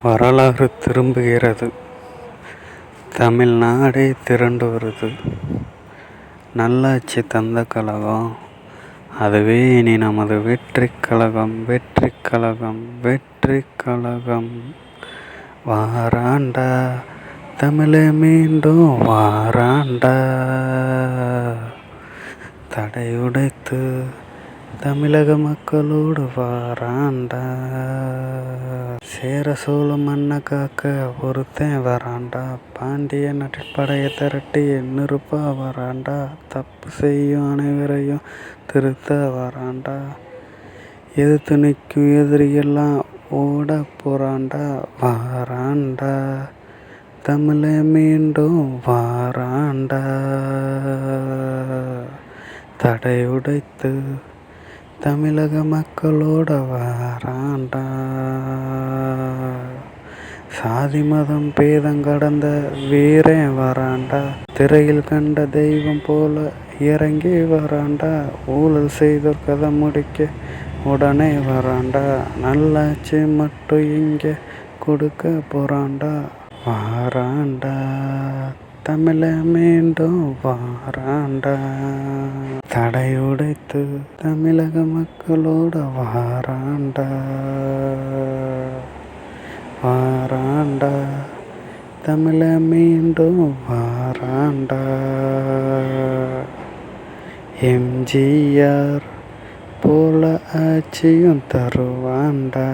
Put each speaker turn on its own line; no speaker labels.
வரலாறு திரும்புகிறது. தமிழ்நாடே திரண்டு வருது. நல்லாட்சி தந்த கழகம், அதுவே இனி நமது வெற்றிக் கழகம். வெற்றிக் கழகம், வெற்றிக் கழகம். வாராண்டா தமிழே மீண்டும் வாராண்டா, தடையுடைத்து தமிழக மக்களோடு வாராண்டா. சேர சோழ மண்ணை காக்க ஒருத்தன் வராண்டா, பாண்டிய நாட்டில் படையை திரட்டி நெருப்பா வராண்டா, தப்பு செய்யும் அனைவரையும் திருத்த வராண்டா, எதிர்த்து நிற்கும் எதிரியெல்லாம் ஓட போறாண்டா. வாராண்டா தமிழை மீண்டும் வாராண்டா, தடையுடைத்து தமிழக மக்களோட வாராண்டா. சாதி மதம் பேதம் கடந்த வீரன் வராண்டா, திரையில் கண்ட தெய்வம் போல இறங்கி வராண்டா, ஊழல் செய்தோர் கதை முடிக்க உடனே வராண்டா, நல்லாட்சி மட்டும் இங்கே கொடுக்க போறாண்டா. வாராண்டா தமிழை மீண்டும் வாராண்டா, தடையுடைத்து தமிழக மக்களோட வாராண்டா. வாராண்டா தமிழை மீண்டும் வாராண்டா. எம்ஜிஆர் போல ஆட்சியும் தருவாண்டா.